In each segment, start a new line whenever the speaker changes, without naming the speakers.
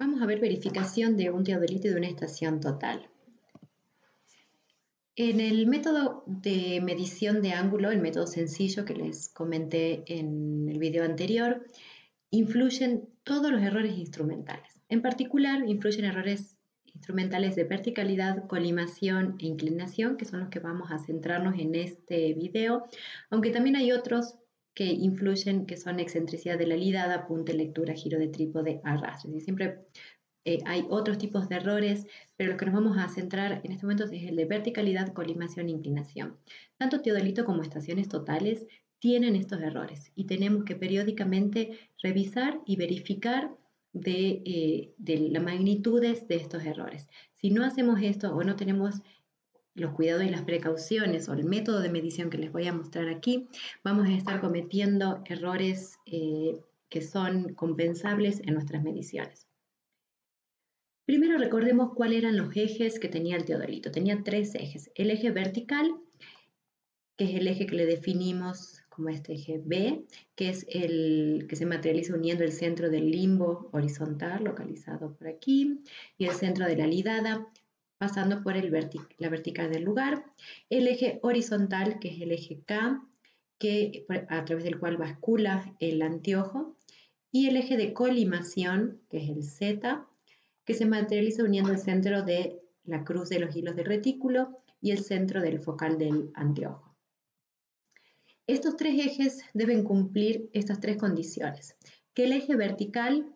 Vamos a ver verificación de un teodolito y de una estación total. En el método de medición de ángulo, el método sencillo que les comenté en el video anterior, influyen todos los errores instrumentales. En particular, influyen errores instrumentales de verticalidad, colimación e inclinación, que son los que vamos a centrarnos en este video, aunque también hay otros que influyen, que son excentricidad de la lidada, apunte, lectura, giro de trípode, arrastre. Siempre hay otros tipos de errores, pero lo que nos vamos a centrar en este momento es el de verticalidad, colimación e inclinación. Tanto teodolito como estaciones totales tienen estos errores y tenemos que periódicamente revisar y verificar de las magnitudes de estos errores. Si no hacemos esto o no tenemos los cuidados y las precauciones o el método de medición que les voy a mostrar aquí, vamos a estar cometiendo errores que son compensables en nuestras mediciones. Primero recordemos cuáles eran los ejes que tenía el teodolito. Tenía 3 ejes. El eje vertical, que es el eje que le definimos como este eje B, que es el que se materializa uniendo el centro del limbo horizontal, localizado por aquí, y el centro de la lidada, pasando por la vertical del lugar. El eje horizontal, que es el eje K, a través del cual bascula el anteojo. Y el eje de colimación, que es el Z, que se materializa uniendo el centro de la cruz de los hilos del retículo y el centro del focal del anteojo. Estos 3 ejes deben cumplir estas 3 condiciones: que el eje vertical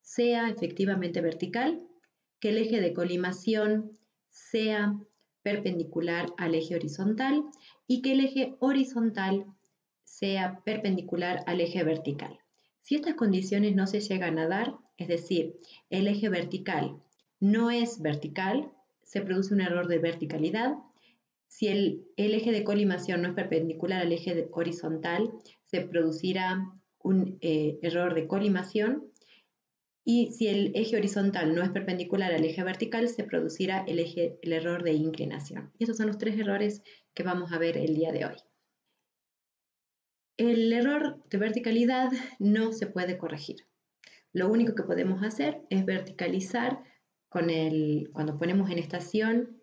sea efectivamente vertical, que el eje de colimación sea perpendicular al eje horizontal y que el eje horizontal sea perpendicular al eje vertical. Si estas condiciones no se llegan a dar, es decir, el eje vertical no es vertical, se produce un error de verticalidad. Si el eje de colimación no es perpendicular al eje horizontal, se producirá un error de colimación. Y si el eje horizontal no es perpendicular al eje vertical, se producirá el error de inclinación. Y estos son los 3 errores que vamos a ver el día de hoy. El error de verticalidad no se puede corregir. Lo único que podemos hacer es verticalizar cuando ponemos en estación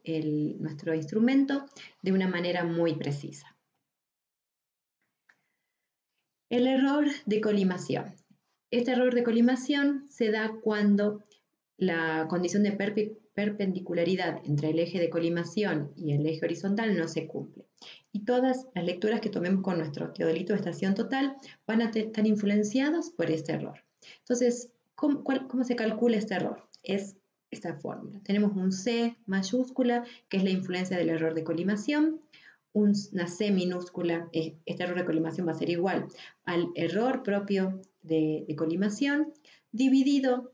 nuestro instrumento de una manera muy precisa. El error de colimación. Este error de colimación se da cuando la condición de perpendicularidad entre el eje de colimación y el eje horizontal no se cumple. Y todas las lecturas que tomemos con nuestro teodolito de estación total van a estar influenciados por este error. Entonces, ¿cómo se calcula este error? Es esta fórmula. Tenemos un C mayúscula, que es la influencia del error de colimación, una C minúscula, este error de colimación va a ser igual al error propio de colimación, dividido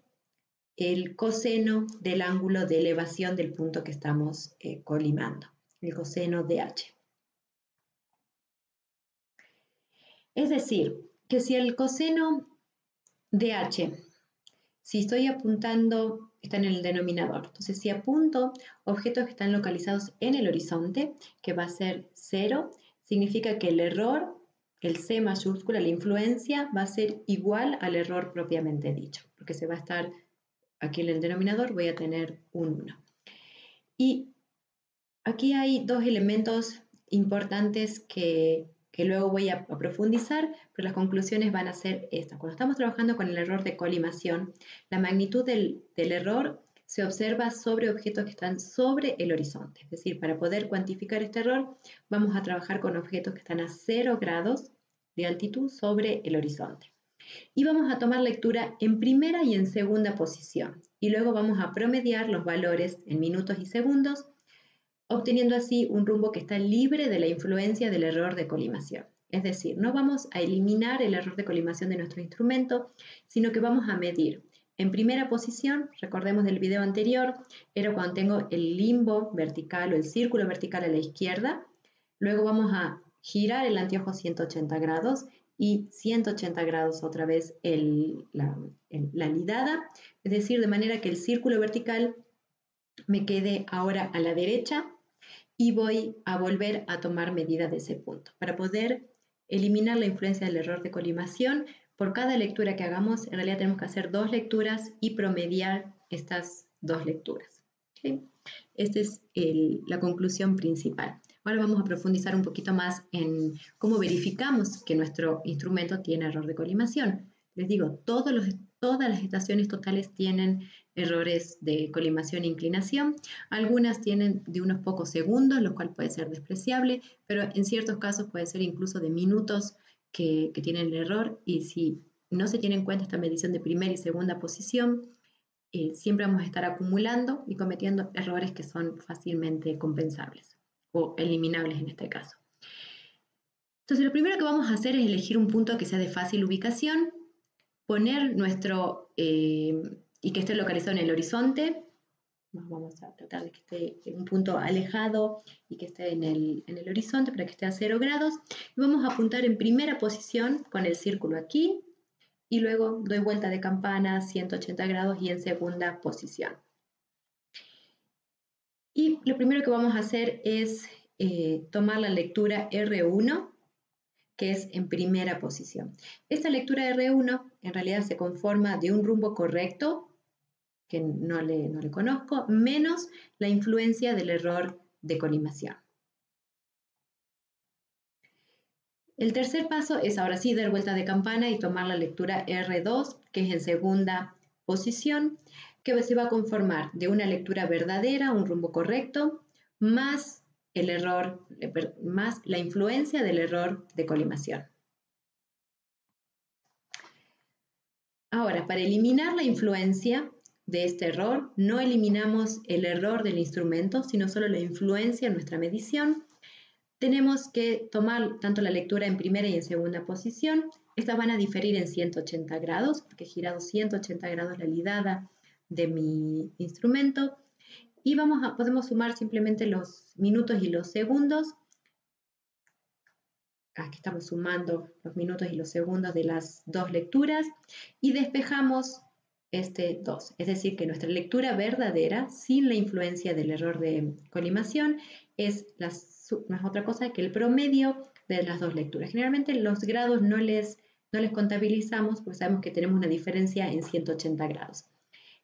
el coseno del ángulo de elevación del punto que estamos colimando, el coseno de H. Es decir, que si el coseno de H, si estoy apuntando, está en el denominador, entonces si apunto objetos que están localizados en el horizonte, que va a ser 0, significa que el error, el C mayúscula, la influencia, va a ser igual al error propiamente dicho, porque se va a estar aquí en el denominador, voy a tener un 1. Y aquí hay 2 elementos importantes que luego voy a profundizar, pero las conclusiones van a ser estas. Cuando estamos trabajando con el error de colimación, la magnitud del error se observa sobre objetos que están sobre el horizonte. Es decir, para poder cuantificar este error, vamos a trabajar con objetos que están a 0 grados de altitud sobre el horizonte. Y vamos a tomar lectura en primera y en segunda posición. Y luego vamos a promediar los valores en minutos y segundos, obteniendo así un rumbo que está libre de la influencia del error de colimación. Es decir, no vamos a eliminar el error de colimación de nuestro instrumento, sino que vamos a medir. En primera posición, recordemos del video anterior, era cuando tengo el limbo vertical o el círculo vertical a la izquierda. Luego vamos a girar el anteojo 180 grados y 180 grados otra vez la lidada, es decir, de manera que el círculo vertical me quede ahora a la derecha y voy a volver a tomar medida de ese punto. Para poder eliminar la influencia del error de colimación, por cada lectura que hagamos, en realidad tenemos que hacer 2 lecturas y promediar estas 2 lecturas. ¿Okay? Esta es la conclusión principal. Ahora vamos a profundizar un poquito más en cómo verificamos que nuestro instrumento tiene error de colimación. Les digo, todas las estaciones totales tienen errores de colimación e inclinación. Algunas tienen de unos pocos segundos, lo cual puede ser despreciable, pero en ciertos casos puede ser incluso de minutos que tienen el error, y si no se tiene en cuenta esta medición de primera y segunda posición, siempre vamos a estar acumulando y cometiendo errores que son fácilmente compensables o eliminables en este caso. Entonces, lo primero que vamos a hacer es elegir un punto que sea de fácil ubicación, poner y que esté localizado en el horizonte. Vamos a tratar de que esté en un punto alejado y que esté en el horizonte para que esté a 0 grados. Y vamos a apuntar en primera posición con el círculo aquí, y luego doy vuelta de campana 180 grados y en segunda posición. Y lo primero que vamos a hacer es tomar la lectura R1, que es en primera posición. Esta lectura R1 en realidad se conforma de un rumbo correcto, que no le conozco, menos la influencia del error de colimación. El tercer paso es ahora sí dar vuelta de campana y tomar la lectura R2, que es en segunda posición, que se va a conformar de una lectura verdadera, un rumbo correcto, más el error, más la influencia del error de colimación. Ahora, para eliminar la influencia de este error, no eliminamos el error del instrumento, sino solo la influencia en nuestra medición. Tenemos que tomar tanto la lectura en primera y en segunda posición. Estas van a diferir en 180 grados, porque he girado 180 grados la lidada de mi instrumento. Y podemos sumar simplemente los minutos y los segundos. Aquí estamos sumando los minutos y los segundos de las 2 lecturas y despejamos este 2. Es decir, que nuestra lectura verdadera, sin la influencia del error de colimación, no es otra cosa que el promedio de las 2 lecturas. Generalmente los grados no les contabilizamos porque sabemos que tenemos una diferencia en 180 grados.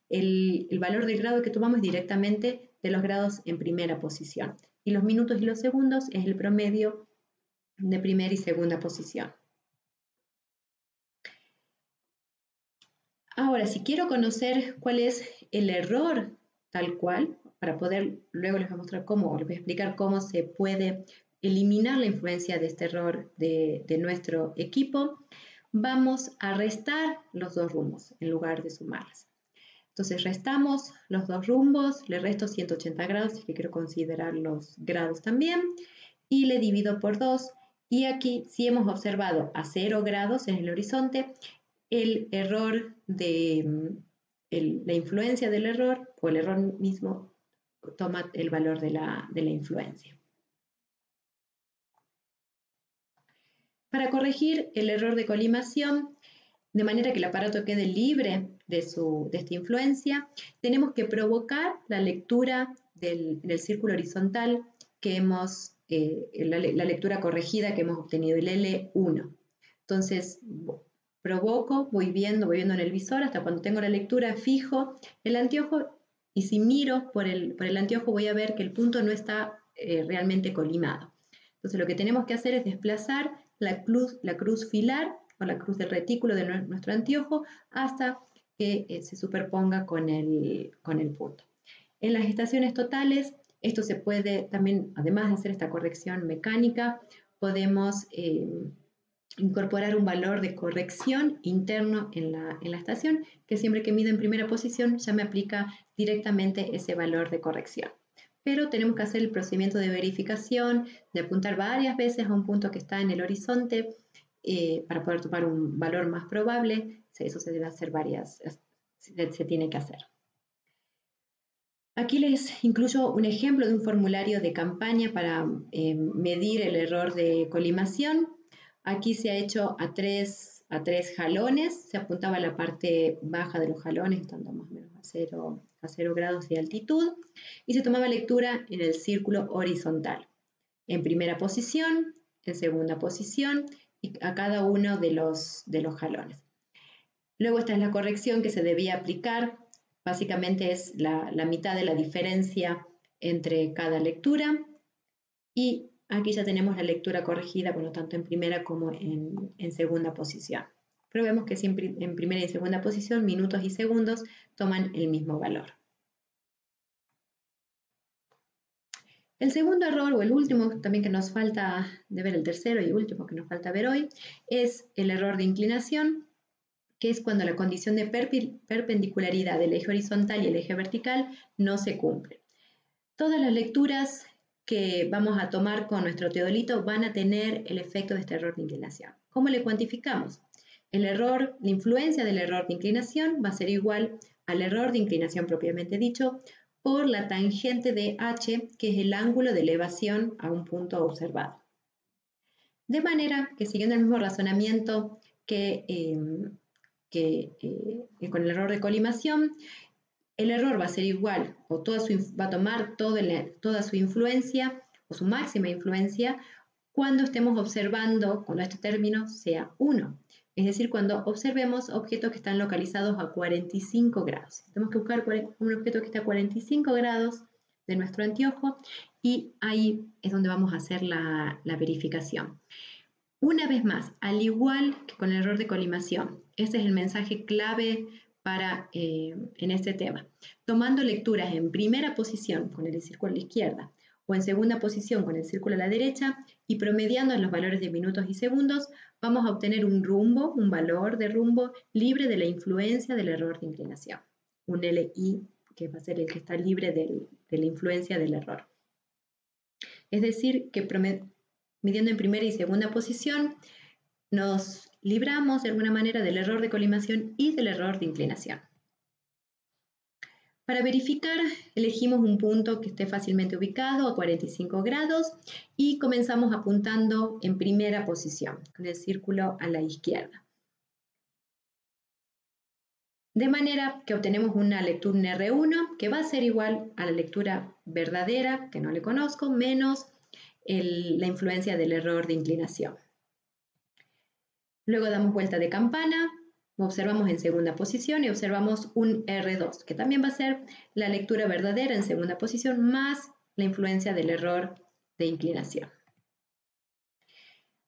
El valor del grado que tomamos es directamente de los grados en primera posición. Y los minutos y los segundos es el promedio de primera y segunda posición. Ahora, si quiero conocer cuál es el error tal cual, para poder, luego les voy a mostrar cómo, les voy a explicar cómo se puede eliminar la influencia de este error de nuestro equipo, vamos a restar los 2 rumbos en lugar de sumarlas. Entonces restamos los 2 rumbos, le resto 180 grados, así que quiero considerar los grados también, y le divido por 2. Y aquí sí hemos observado a 0 grados en el horizonte el error la influencia del error, o el error mismo toma el valor de la influencia. Para corregir el error de colimación, de manera que el aparato quede libre de esta influencia, tenemos que provocar la lectura del círculo horizontal que hemos, la lectura corregida que hemos obtenido, el L1. Entonces, provoco, voy viendo en el visor hasta cuando tengo la lectura, fijo el anteojo, y si miro por el anteojo voy a ver que el punto no está realmente colimado. Entonces, lo que tenemos que hacer es desplazar la cruz filar o la cruz del retículo de nuestro anteojo hasta que se superponga con el punto. En las estaciones totales, esto se puede también, además de hacer esta corrección mecánica, podemos incorporar un valor de corrección interno en la estación, que siempre que mido en primera posición ya me aplica directamente ese valor de corrección. Pero tenemos que hacer el procedimiento de verificación, de apuntar varias veces a un punto que está en el horizonte para poder tomar un valor más probable. Eso se debe hacer se tiene que hacer. Aquí les incluyo un ejemplo de un formulario de campaña para medir el error de colimación. Aquí se ha hecho a tres jalones, se apuntaba a la parte baja de los jalones, estando más o menos a 0 grados de altitud, y se tomaba lectura en el círculo horizontal, en primera posición, en segunda posición, y a cada uno de los jalones. Luego esta es la corrección que se debía aplicar. Básicamente es la mitad de la diferencia entre cada lectura. Y aquí ya tenemos la lectura corregida, por lo tanto en primera como en segunda posición. Pero vemos que siempre en primera y en segunda posición, minutos y segundos toman el mismo valor. El segundo error, o el último también que nos falta de ver, el tercero y último que nos falta ver hoy, es el error de inclinación, que es cuando la condición de perpendicularidad del eje horizontal y el eje vertical no se cumple. Todas las lecturas que vamos a tomar con nuestro teodolito van a tener el efecto de este error de inclinación. ¿Cómo le cuantificamos? El error, la influencia del error de inclinación va a ser igual al error de inclinación propiamente dicho por la tangente de h, que es el ángulo de elevación a un punto observado. De manera que siguiendo el mismo razonamiento que con el error de colimación, el error va a ser igual o va a tomar toda su influencia o su máxima influencia cuando estemos observando, cuando este término sea 1. Es decir, cuando observemos objetos que están localizados a 45 grados. Tenemos que buscar un objeto que esté a 45 grados de nuestro anteojo y ahí es donde vamos a hacer la verificación. Una vez más, al igual que con el error de colimación, este es el mensaje clave en este tema. Tomando lecturas en primera posición con el círculo a la izquierda o en segunda posición con el círculo a la derecha y promediando en los valores de minutos y segundos, vamos a obtener un rumbo, un valor de rumbo libre de la influencia del error de inclinación. Un LI que va a ser el que está libre de la influencia del error. Es decir, que midiendo en primera y segunda posición, nos libramos de alguna manera del error de colimación y del error de inclinación. Para verificar, elegimos un punto que esté fácilmente ubicado a 45 grados y comenzamos apuntando en primera posición, con el círculo a la izquierda. De manera que obtenemos una lectura R1 que va a ser igual a la lectura verdadera, que no le conozco, menos la influencia del error de inclinación. Luego damos vuelta de campana, observamos en segunda posición y observamos un R2, que también va a ser la lectura verdadera en segunda posición más la influencia del error de inclinación.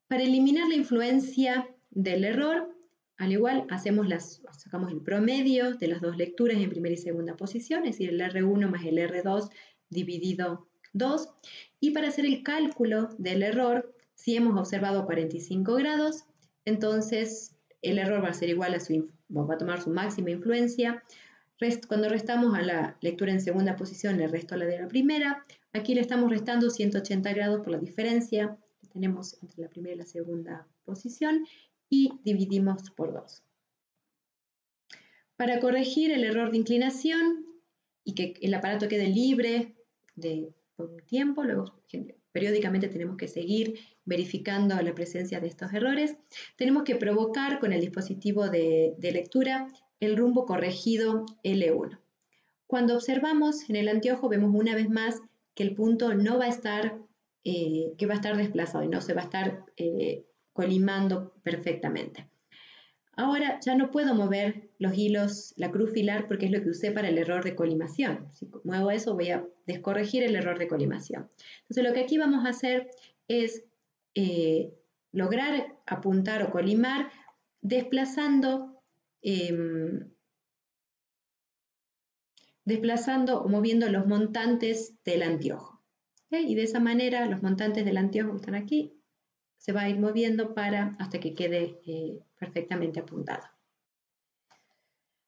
Para eliminar la influencia del error, al igual sacamos el promedio de las dos lecturas en primera y segunda posición, es decir, el R1 más el R2 dividido 2. Y para hacer el cálculo del error, si hemos observado 45 grados, entonces el error va a ser igual va a tomar su máxima influencia. Cuando restamos a la lectura en segunda posición, le resto a la de la primera. Aquí le estamos restando 180 grados por la diferencia que tenemos entre la primera y la segunda posición y dividimos por 2. Para corregir el error de inclinación y que el aparato quede libre por un tiempo, luego periódicamente tenemos que seguir verificando la presencia de estos errores. Tenemos que provocar con el dispositivo de lectura el rumbo corregido L1. Cuando observamos en el anteojo vemos una vez más que el punto no va a estar, que va a estar desplazado y no se va a estar colimando perfectamente. Ahora ya no puedo mover los hilos, la cruz filar, porque es lo que usé para el error de colimación. Si muevo eso, voy a descorregir el error de colimación. Entonces, lo que aquí vamos a hacer es lograr apuntar o colimar desplazando o moviendo los montantes del anteojo. ¿Okay? Y de esa manera, los montantes del anteojo que están aquí se va a ir moviendo hasta que quede perfectamente apuntado.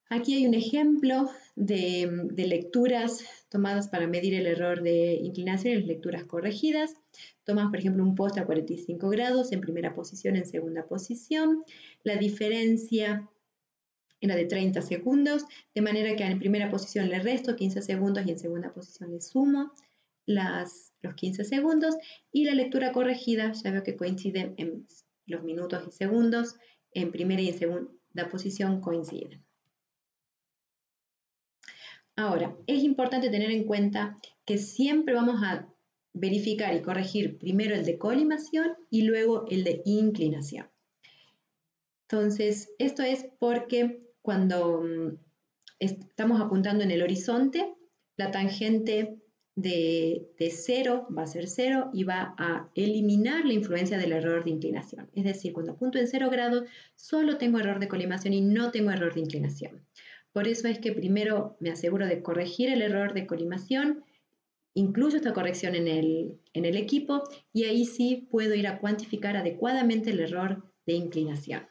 Aquí hay un ejemplo de lecturas tomadas para medir el error de inclinación y las lecturas corregidas. Tomamos, por ejemplo, un poste a 45 grados en primera posición, en segunda posición. La diferencia era de 30 segundos, de manera que en primera posición le resto 15 segundos y en segunda posición le sumo los 15 segundos. Y la lectura corregida, ya veo que coinciden en los minutos y segundos, en primera y en segunda posición coinciden. Ahora, es importante tener en cuenta que siempre vamos a verificar y corregir primero el de colimación y luego el de inclinación. Entonces, esto es porque cuando estamos apuntando en el horizonte, la tangente de 0 va a ser 0 y va a eliminar la influencia del error de inclinación. Es decir, cuando apunto en 0 grados, solo tengo error de colimación y no tengo error de inclinación. Por eso es que primero me aseguro de corregir el error de colimación, incluyo esta corrección en el equipo y ahí sí puedo ir a cuantificar adecuadamente el error de inclinación.